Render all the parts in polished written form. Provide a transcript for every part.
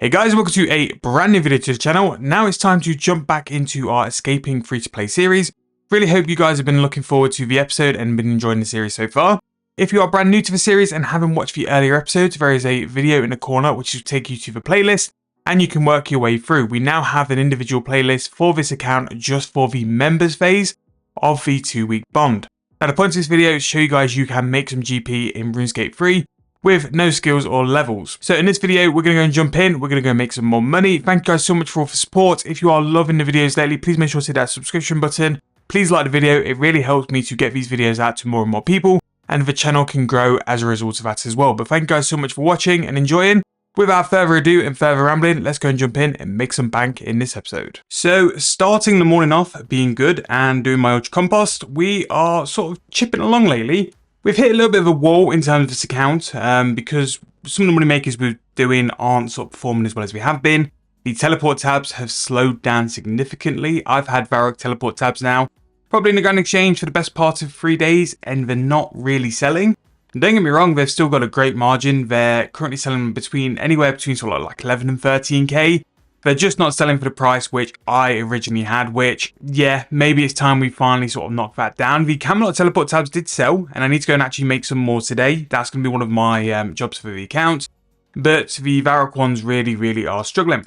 Hey guys, welcome to a brand new video to the channel. Now it's time to jump back into our escaping free-to-play series. Really hope you guys have been looking forward to the episode and been enjoying the series so far. If you are brand new to the series and haven't watched the earlier episodes, there is a video in the corner which will take you to the playlist and you can work your way through. We now have an individual playlist for this account just for the members phase of the 2-week bond. Now the point of this video is to show you guys you can make some GP in Runescape 3 with no skills or levels. So in this video, we're going to go and jump in. We're going to go make some more money. Thank you guys so much for all the support. If you are loving the videos lately, please make sure to hit that subscription button. Please like the video. It really helps me to get these videos out to more and more people, and the channel can grow as a result of that as well. But thank you guys so much for watching and enjoying. Without further ado and further rambling, let's go and jump in and make some bank in this episode. So starting the morning off being good and doing my ultra compost, we are sort of chipping along lately. We've hit a little bit of a wall in terms of this account because some of the money makers we're doing aren't sort of performing as well as we have been. The teleport tabs have slowed down significantly. I've had Varrock teleport tabs now, probably in the Grand Exchange for the best part of 3 days, and they're not really selling. And don't get me wrong, they've still got a great margin. They're currently selling anywhere between sort of like 11 and 13k. They're just not selling for the price which I originally had, which, yeah, maybe it's time we finally sort of knock that down. The Camelot teleport tabs did sell, and I need to go and actually make some more today. That's going to be one of my jobs for the account. But the Varrock ones really are struggling.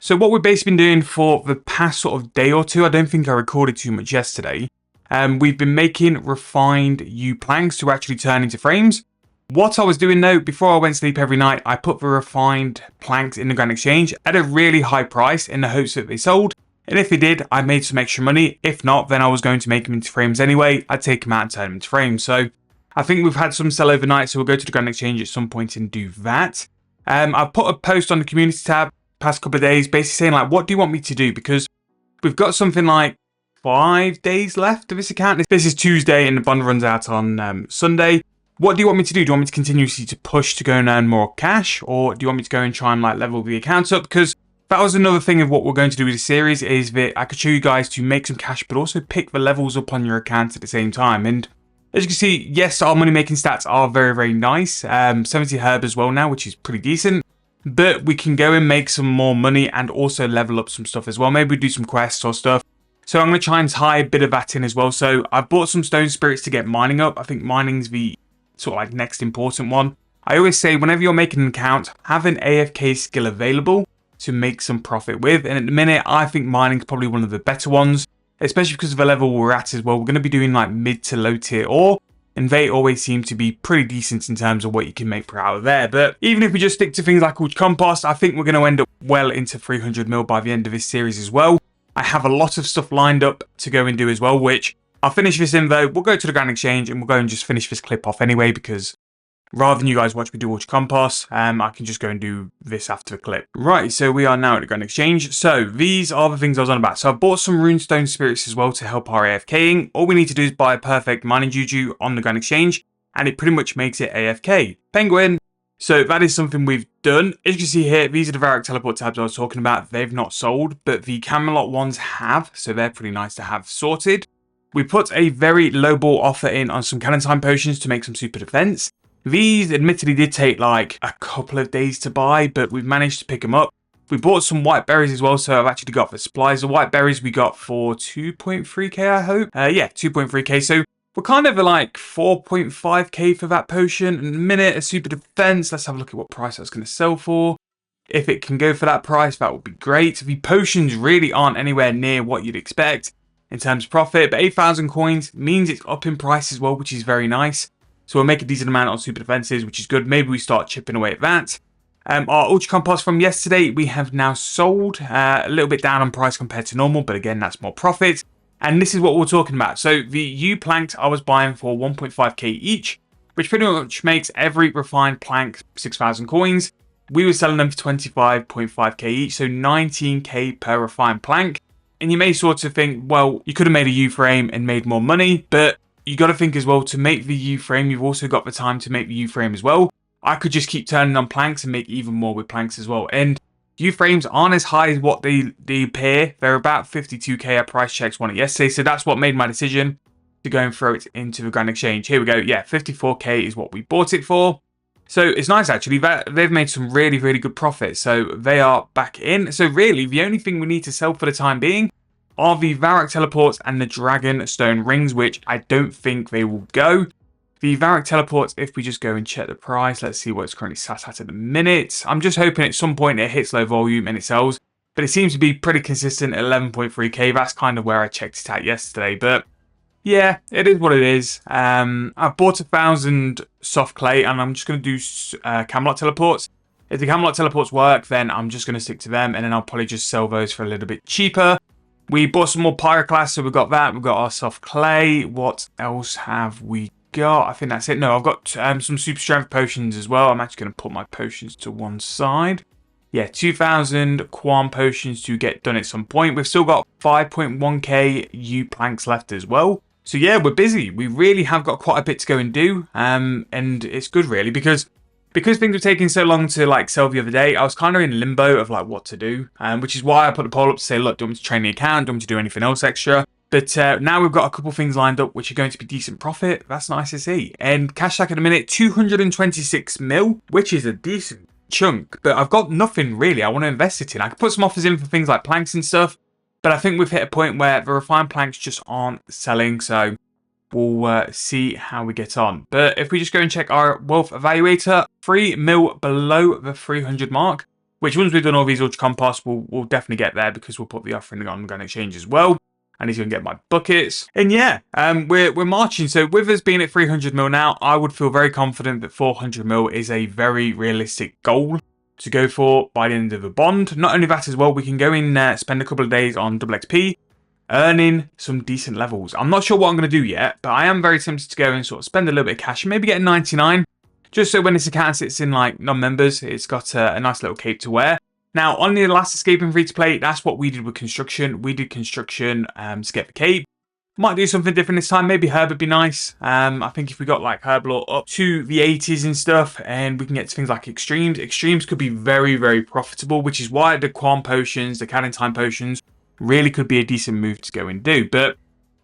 So what we've basically been doing for the past sort of day or two, I don't think I recorded too much yesterday. We've been making refined U planks to actually turn into frames. What I was doing though, before I went to sleep every night, I put the refined planks in the Grand Exchange at a really high price in the hopes that they sold. And if they did, I made some extra money. If not, then I was going to make them into frames anyway. I'd take them out and turn them into frames. So I think we've had some sell overnight, so we'll go to the Grand Exchange at some point and do that. I've put a post on the community tab past couple of days, basically saying like, what do you want me to do? Because we've got something like 5 days left of this account. This is Tuesday and the bond runs out on Sunday. What do you want me to do? Do you want me to continuously to push to go and earn more cash? Or do you want me to go and try and like level the accounts up? Because that was another thing of what we're going to do with this series, is that I could show you guys to make some cash, but also pick the levels up on your account at the same time. And as you can see, yes, our money making stats are very nice. 70 herb as well now, which is pretty decent. But we can go and make some more money and also level up some stuff as well. Maybe do some quests or stuff. So I'm going to try and tie a bit of that in as well. So I've bought some stone spirits to get mining up. I think mining's the sort of like next important one. I always say whenever you're making an account, have an AFK skill available to make some profit with. And at the minute, I think mining's probably one of the better ones, especially because of the level we're at as well. We're going to be doing like mid to low tier ore, and they always seem to be pretty decent in terms of what you can make per hour there. But even if we just stick to things like ultra compost, I think we're going to end up well into 300 mil by the end of this series as well. I have a lot of stuff lined up to go and do as well, which I'll finish this in though. We'll go to the Grand Exchange and we'll go and just finish this clip off anyway, because rather than you guys watch me do ultra compost, I can just go and do this after the clip. Right, so we are now at the Grand Exchange. So these are the things I was on about. So I bought some runestone spirits as well to help our AFKing. All we need to do is buy a perfect mining juju on the Grand Exchange, and it pretty much makes it AFK. Penguin. So that is something we've done. As you can see here, these are the Varrock teleport tabs I was talking about. They've not sold, but the Camelot ones have, so they're pretty nice to have sorted. We put a very low ball offer in on some cannon time potions to make some super defense. These admittedly did take like a couple of days to buy, but we've managed to pick them up. We bought some white berries as well, so I've actually got the supplies. The white berries we got for 2.3k, I hope. Yeah, 2.3k. So we're kind of like 4.5k for that potion. In a minute, a super defense. Let's have a look at what price that's going to sell for. If it can go for that price, that would be great. The potions really aren't anywhere near what you'd expect in terms of profit, but 8,000 coins means it's up in price as well, which is very nice. So we'll make a decent amount on super defenses, which is good. Maybe we start chipping away at that. Our ultra compost from yesterday, we have now sold a little bit down on price compared to normal, but again, that's more profit. And this is what we're talking about. So the U planks I was buying for 1.5k each, which pretty much makes every refined plank 6,000 coins. We were selling them for 25.5k each, so 19k per refined plank. And you may sort of think, well, you could have made a U-frame and made more money, but you got to think as well, to make the U-frame, you've also got the time to make the U-frame as well. I could just keep turning on planks and make even more with planks as well. And U-frames aren't as high as what they appear. They're about 52k at price checks on it yesterday, so that's what made my decision to go and throw it into the Grand Exchange. Here we go. Yeah, 54k is what we bought it for. So it's nice actually that they've made some really, really good profits. So they are back in. So really the only thing we need to sell for the time being are the Varrock teleports and the Dragon Stone rings, which I don't think they will go. The Varrock teleports, if we just go and check the price, let's see what it's currently sat at the minute. I'm just hoping at some point it hits low volume and it sells, but it seems to be pretty consistent at 11.3k. That's kind of where I checked it at yesterday, but yeah, it is what it is. I've bought 1,000 soft clay and I'm just going to do Camelot teleports. If the Camelot teleports work, then I'm just going to stick to them and then I'll probably just sell those for a little bit cheaper. We bought some more Pyroclast, so we've got that. We've got our soft clay. What else have we got? I think that's it. No, I've got some super strength potions as well. I'm actually going to put my potions to one side. Yeah, 2,000 Quam potions to get done at some point. We've still got 5.1k U planks left as well. So yeah, we're busy. We really have got quite a bit to go and do. And it's good really because things were taking so long to like sell the other day, I was kind of in limbo of like what to do. Which is why I put the poll up to say, look, do you want me to train the account? Do you want me to do anything else extra? But now we've got a couple things lined up which are going to be decent profit. That's nice to see. And cash stack at the minute, 226 mil, which is a decent chunk. But I've got nothing really I want to invest it in. I could put some offers in for things like planks and stuff. But I think we've hit a point where the refined planks just aren't selling. So we'll see how we get on. But if we just go and check our wealth evaluator, 3 mil below the 300 mark, which once we've done all these ultra composts, we'll definitely get there because we'll put the offering on Gun Exchange as well. I need to go and get my buckets. And yeah, we're marching. So with us being at 300 mil now, I would feel very confident that 400 mil is a very realistic goal to go for by the end of the bond. Not only that as well, we can go in spend a couple of days on double XP, earning some decent levels. I'm not sure what I'm going to do yet, but I am very tempted to go and sort of spend a little bit of cash and maybe get a 99, just so when this account sits in like non-members, it's got a nice little cape to wear. Now, on the last escaping free to play, that's what we did with construction. We did construction to get the cape. Might do something different this time. Maybe herb would be nice. I think if we got like herb lore up to the 80s and stuff, and we can get to things like extremes. Extremes could be very, very profitable, which is why the Quam potions, the Cadentine potions, really could be a decent move to go and do. But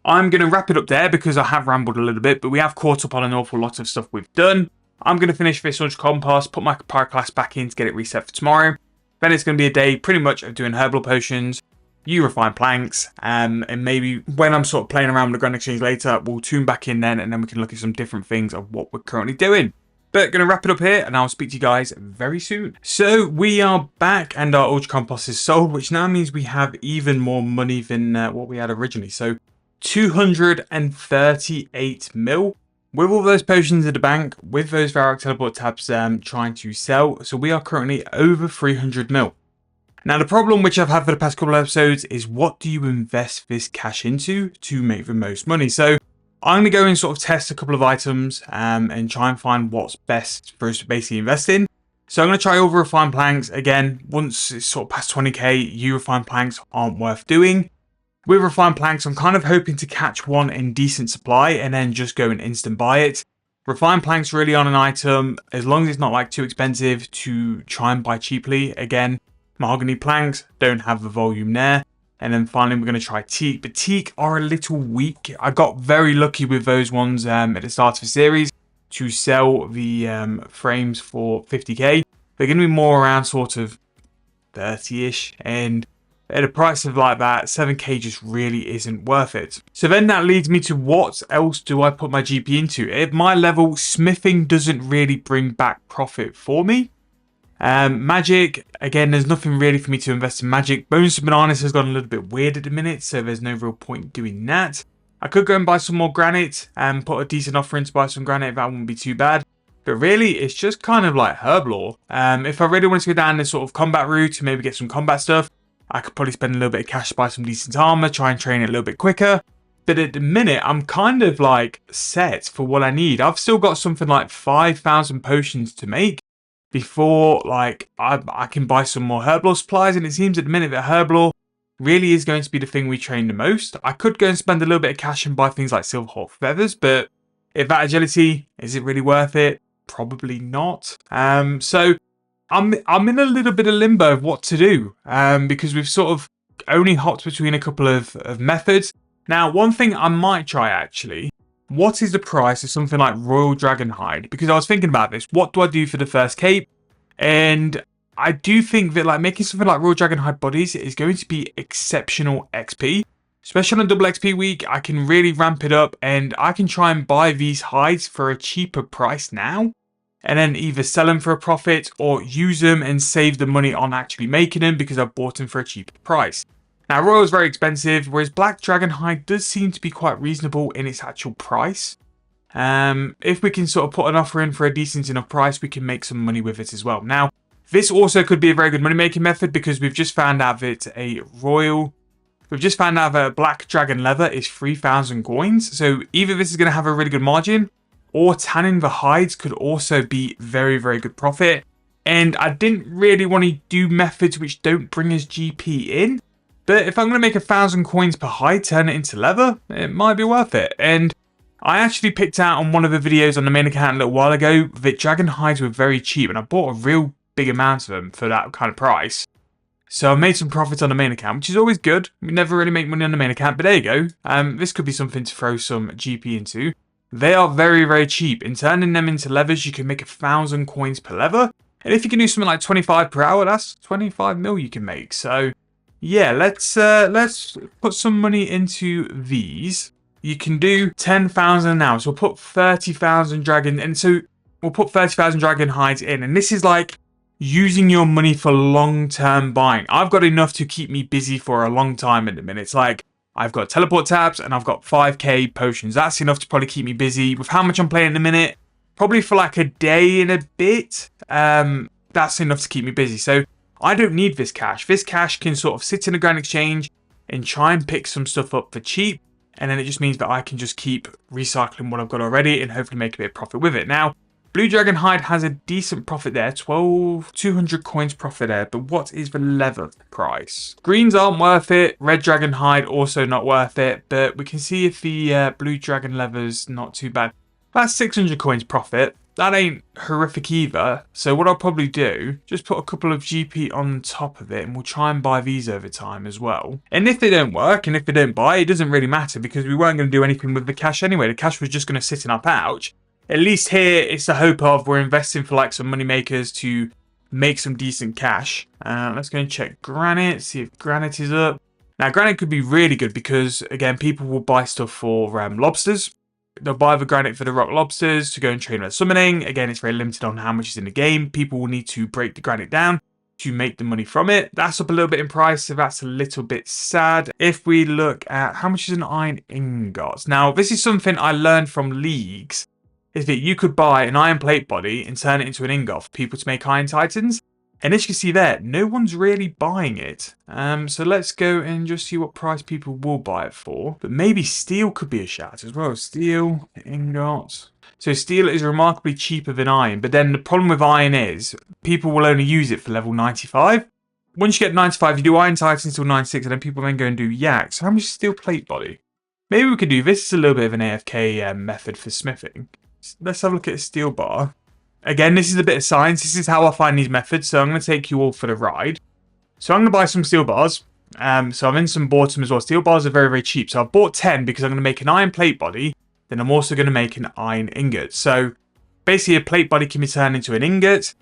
I'm going to wrap it up there because I have rambled a little bit, but we have caught up on an awful lot of stuff we've done. I'm going to finish this ultra compost, put my Pyroclast back in to get it reset for tomorrow. Then it's going to be a day pretty much of doing herbal potions, you refine planks, and maybe when I'm sort of playing around with the Grand Exchange later, we'll tune back in then and then we can look at some different things of what we're currently doing. But going to wrap it up here and I'll speak to you guys very soon. So we are back and our ultra compost is sold, which now means we have even more money than what we had originally. So 238 mil. With all those potions in the bank, with those Varrock teleport tabs trying to sell, so we are currently over 300 mil. Now the problem which I've had for the past couple of episodes is what do you invest this cash into to make the most money? So I'm going to go and sort of test a couple of items and try and find what's best for us to basically invest in. So I'm going to try over refined planks. Again, once it's sort of past 20k, you refined planks aren't worth doing. With refined planks, I'm kind of hoping to catch one in decent supply and then just go and instant buy it. Refined planks really on an item, as long as it's not like too expensive to try and buy cheaply. Again, mahogany planks don't have the volume there. And then finally, we're going to try teak, but teak are a little weak. I got very lucky with those ones at the start of the series to sell the frames for 50k. They're going to be more around sort of 30-ish, and at a price of like that, 7k just really isn't worth it. So then that leads me to what else do I put my GP into? At my level, smithing doesn't really bring back profit for me. Magic, again, there's nothing really for me to invest in magic. Bones and bananas has gone a little bit weird at the minute, so there's no real point doing that. I could go and buy some more granite and put a decent offer in to buy some granite. That wouldn't be too bad. But really, it's just kind of like herb lore. If I really wanted to go down this sort of combat route to maybe get some combat stuff, I could probably spend a little bit of cash to buy some decent armor, try and train it a little bit quicker. But at the minute, I'm kind of like set for what I need. I've still got something like 5,000 potions to make before like I can buy some more herb lore supplies. And it seems at the minute that herb lore really is going to be the thing we train the most. I could go and spend a little bit of cash and buy things like Silverhawk feathers, but if that agility, is it really worth it? Probably not. So I'm in a little bit of limbo of what to do because we've sort of only hopped between a couple of methods. Now, one thing I might try actually what is the price of something like Royal Dragon Hide? Because I was thinking about this. What do I do for the first cape? And I do think that like making something like Royal Dragon Hide bodies is going to be exceptional XP. Especially on a double XP week, I can really ramp it up and I can try and buy these hides for a cheaper price now. And then either sell them for a profit or use them and save the money on actually making them because I've bought them for a cheaper price. Now, Royal is very expensive, whereas Black Dragon Hide does seem to be quite reasonable in its actual price. If we can sort of put an offer in for a decent enough price, we can make some money with it as well. Now, this also could be a very good money-making method because we've just found out that a Black Dragon leather is 3,000 coins. So either this is going to have a really good margin, or tanning the hides could also be very, very good profit. And I didn't really want to do methods which don't bring us GP in. But if I'm going to make 1,000 coins per hide, turn it into leather, it might be worth it. And I actually picked out on one of the videos on the main account a little while ago that dragon hides were very cheap. And I bought a real big amount of them for that kind of price. So I made some profits on the main account, which is always good. We never really make money on the main account, but there you go. This could be something to throw some GP into. They are very, very cheap. In turning them into levers, you can make 1,000 coins per lever. And if you can do something like 25 per hour, that's 25 mil you can make. So yeah, let's put some money into these. You can do 10,000 an hour. So we'll put 30,000 dragon, and so we'll put 30,000 dragon hides in. And this is like using your money for long-term buying. I've got enough to keep me busy for a long time at the minute. It's like I've got teleport tabs and I've got 5k potions. That's enough to probably keep me busy with how much I'm playing in a minute. Probably for like a day and a bit. That's enough to keep me busy. So I don't need this cash. This cash can sort of sit in a grand exchange and try and pick some stuff up for cheap. And then it just means that I can just keep recycling what I've got already and hopefully make a bit of profit with it. Now, Blue Dragon Hide has a decent profit there, 200 coins profit there, but what is the leather price? Greens aren't worth it, Red Dragon Hide also not worth it, but we can see if the Blue Dragon leather's not too bad. That's 600 coins profit. That ain't horrific either. So what I'll probably do, just put a couple of GP on top of it and we'll try and buy these over time as well. And if they don't work and if they don't buy, it doesn't really matter because we weren't going to do anything with the cash anyway. The cash was just going to sit in our pouch. At least here, it's the hope of we're investing for like some money makers to make some decent cash. Let's go and check Granite, see if Granite is up. Now, Granite could be really good because, again, people will buy stuff for lobsters. They'll buy the Granite for the rock lobsters to go and train their summoning. Again, it's very limited on how much is in the game. People will need to break the Granite down to make the money from it. That's up a little bit in price, so that's a little bit sad. If we look at how much is an iron ingot. Now, this is something I learned from leagues, is that you could buy an iron plate body and turn it into an ingot for people to make iron titans. And as you can see there, no one's really buying it. So let's go and just see what price people will buy it for. But maybe steel could be a shout as well. Steel, ingots. So steel is remarkably cheaper than iron. But then the problem with iron is people will only use it for level 95. Once you get 95, you do iron titans till 96. And then people then go and do yaks. So how much is steel plate body? Maybe we could do this. Is a little bit of an AFK method for smithing. Let's have a look at a steel bar. Again, this is a bit of science. This is how I find these methods. So I'm going to take you all for the ride. So I'm going to buy some steel bars. So I'm in some bought them as well. Steel bars are very, very cheap. So I've bought 10 because I'm going to make an iron plate body. Then I'm also going to make an iron ingot. So basically a plate body can be turned into an ingot.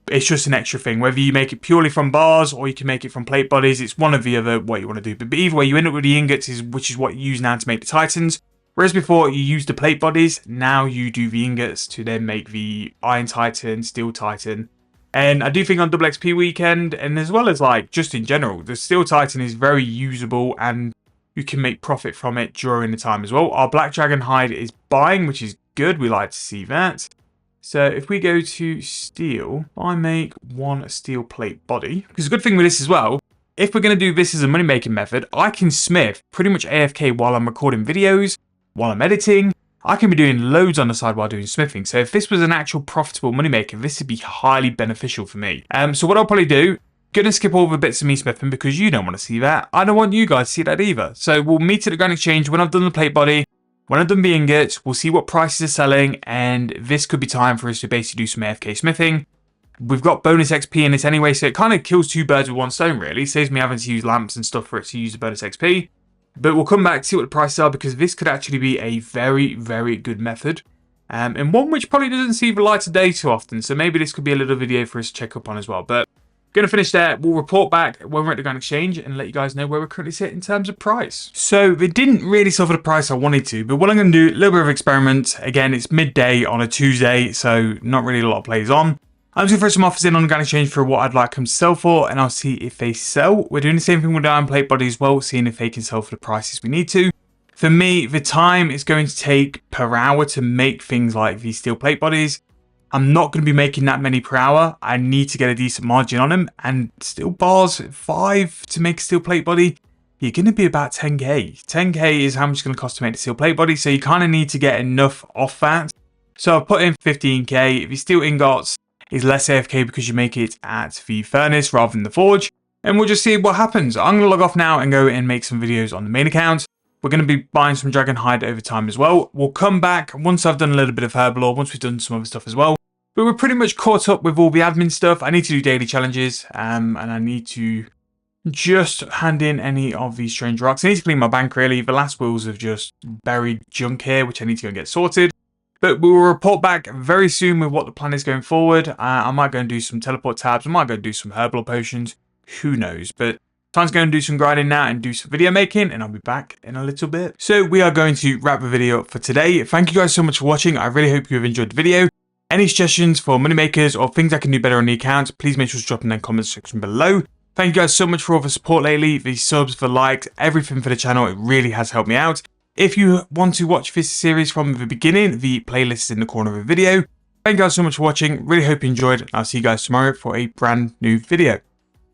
It's just an extra thing. Whether you make it purely from bars or you can make it from plate bodies. It's one of the other what you want to do. But either way, you end up with the ingots, which is what you use now to make the titans. Whereas before you used the plate bodies, now you do the ingots to then make the Iron Titan, Steel Titan. And I do think on double XP weekend, and as well as like just in general, the Steel Titan is very usable and you can make profit from it during the time as well. Our Black Dragon Hide is buying, which is good. We like to see that. So if we go to steel, I make one steel plate body. Because the good thing with this as well, if we're going to do this as a money making method, I can smith pretty much AFK while I'm recording videos. While I'm editing, I can be doing loads on the side while doing smithing. So if this was an actual profitable moneymaker, this would be highly beneficial for me. So what I'll probably do, gonna skip all the bits of me smithing because you don't want to see that. I don't want you guys to see that either. So we'll meet at the Grand Exchange when I've done the plate body, when I've done the ingots, we'll see what prices are selling, and this could be time for us to basically do some AFK smithing. We've got bonus XP in this anyway, so it kind of kills two birds with one stone really. It saves me having to use lamps and stuff for it to use the bonus XP. But we'll come back to see what the prices are, because this could actually be a very, very good method. And one which probably doesn't see the light of day too often. So maybe this could be a little video for us to check up on as well. But going to finish there. We'll report back when we're at the Grand Exchange and let you guys know where we're currently sitting in terms of price. So it didn't really sell for the price I wanted to, but what I'm going to do, a little bit of experiment. Again, it's midday on a Tuesday, so not really a lot of plays on. I'm just going to throw some offers in on the Grand Exchange for what I'd like them to sell for, and I'll see if they sell. We're doing the same thing with the iron plate body as well, seeing if they can sell for the prices we need to. For me, the time is going to take per hour to make things like these steel plate bodies. I'm not going to be making that many per hour. I need to get a decent margin on them, and steel bars 5 to make a steel plate body, you're going to be about 10k. 10k is how much it's going to cost to make the steel plate body, so you kind of need to get enough off that. So I've put in 15k. If your steel ingots is less AFK because you make it at the furnace rather than the forge, and we'll just see what happens. I'm going to log off now and go and make some videos on the main account. We're going to be buying some dragon hide over time as well. We'll come back once I've done a little bit of Herbalore, once we've done some other stuff as well. But we're pretty much caught up with all the admin stuff. I need to do daily challenges, and I need to just hand in any of these strange rocks. I need to clean my bank, really. The last wheels have just buried junk here, which I need to go and get sorted. But we will report back very soon with what the plan is going forward. I might go and do some teleport tabs. I might go and do some Herbalore potions. Who knows? But time to go and do some grinding now and do some video making, and I'll be back in a little bit. So we are going to wrap the video up for today. Thank you guys so much for watching. I really hope you have enjoyed the video. Any suggestions for moneymakers or things I can do better on the account, please make sure to drop in the comment section below. Thank you guys so much for all the support lately, the subs, the likes, everything for the channel. It really has helped me out. If you want to watch this series from the beginning, the playlist is in the corner of the video. Thank you guys so much for watching. Really hope you enjoyed. I'll see you guys tomorrow for a brand new video.